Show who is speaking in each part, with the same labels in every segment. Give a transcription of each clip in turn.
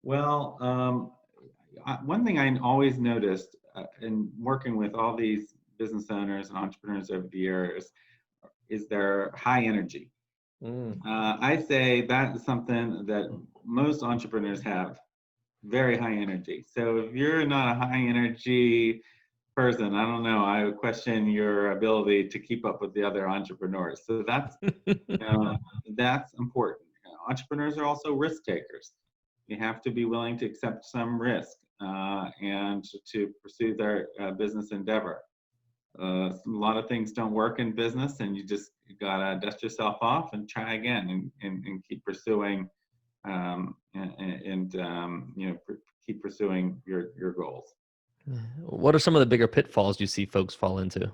Speaker 1: Well, one thing I always noticed in working with all these business owners and entrepreneurs over the years is their high energy.
Speaker 2: Mm.
Speaker 1: I say that is something that most entrepreneurs have, very high energy. So if you're not a high energy person, I don't know, I would question your ability to keep up with the other entrepreneurs. So that's important. Entrepreneurs are also risk takers. You have to be willing to accept some risk and to pursue their business endeavor. A lot of things don't work in business, and you just gotta dust yourself off and try again and keep pursuing keep pursuing your goals.
Speaker 2: What are some of the bigger pitfalls you see folks fall into?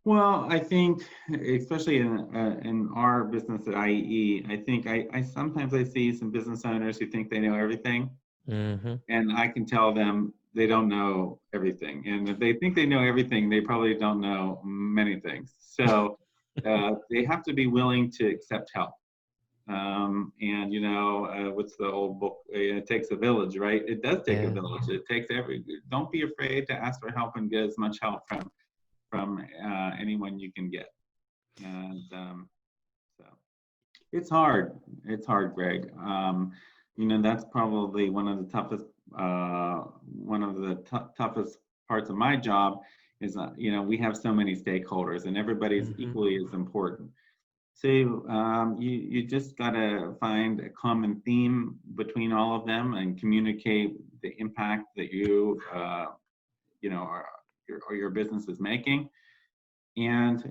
Speaker 1: Well, I think, especially in our business at IEE, I think I sometimes I see some business owners who think they know everything,
Speaker 2: Mm-hmm.
Speaker 1: and I can tell them they don't know everything. And if they think they know everything, they probably don't know many things. So they have to be willing to accept help. And what's the old book? It takes a village, right? It does take a
Speaker 2: Yeah.
Speaker 1: village. It takes Don't be afraid to ask for help and get as much help from anyone you can get. And so it's hard. It's hard, Greg. That's probably one of the toughest parts of my job is, we have so many stakeholders and everybody's
Speaker 2: Mm-hmm.
Speaker 1: equally as important. So you just got to find a common theme between all of them and communicate the impact that your business is making. And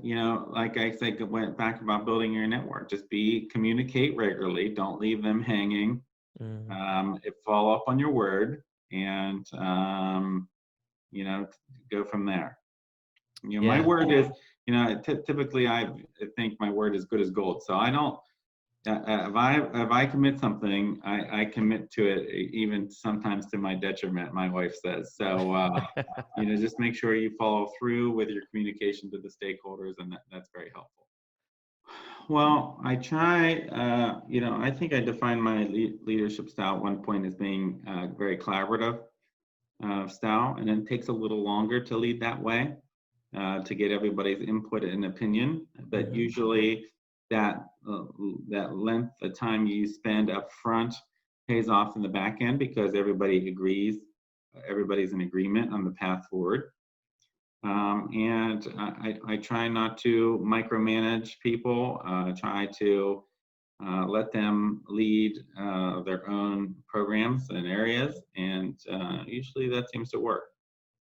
Speaker 1: like I said, went back about building your network. Just communicate regularly. Don't leave them hanging.
Speaker 2: Mm-hmm.
Speaker 1: Follow up on your word, and go from there. My
Speaker 2: Yeah.
Speaker 1: word is, typically I think my word is good as gold. So I don't. If I commit something, I commit to it, even sometimes to my detriment, my wife says. So, just make sure you follow through with your communication to the stakeholders, and that's very helpful. Well, I try, I think I defined my leadership style at one point as being very collaborative style, and it takes a little longer to lead that way to get everybody's input and opinion. But
Speaker 2: Mm-hmm.
Speaker 1: usually that length of time you spend up front pays off in the back end because everybody's in agreement on the path forward. And I try not to micromanage people. Try to let them lead their own programs and areas, and usually that seems to work.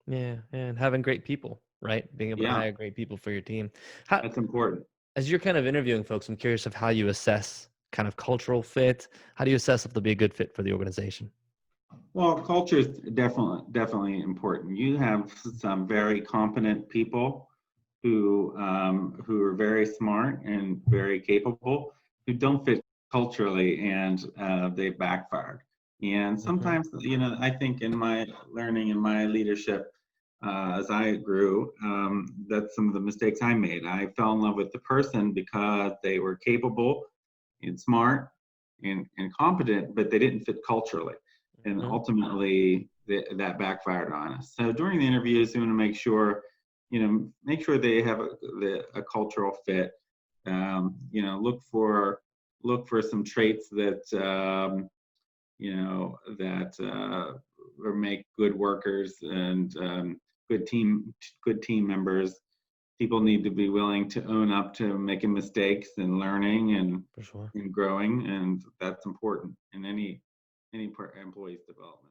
Speaker 2: Yeah, and having great people, right? Being able to
Speaker 1: Yeah,
Speaker 2: hire great people for your team. How,
Speaker 1: that's important.
Speaker 2: as you're kind of interviewing folks, I'm curious of how you assess kind of cultural fit. How do you assess if they'll be a good fit for the organization?
Speaker 1: Well, culture is definitely important. You have some very competent people who are very smart and very capable who don't fit culturally, and they backfired. And
Speaker 2: Mm-hmm.
Speaker 1: sometimes, I think in my learning and my leadership, as I grew, that's some of the mistakes I made. I fell in love with the person because they were capable and smart and competent, but they didn't fit culturally. And
Speaker 2: Mm-hmm.
Speaker 1: ultimately, that backfired on us. So during the interviews, you want to make sure they have a cultural fit. Look for some traits that or make good workers and good team members. People need to be willing to own up to making mistakes and learning
Speaker 2: For sure.
Speaker 1: and growing, and that's important in any employee's development.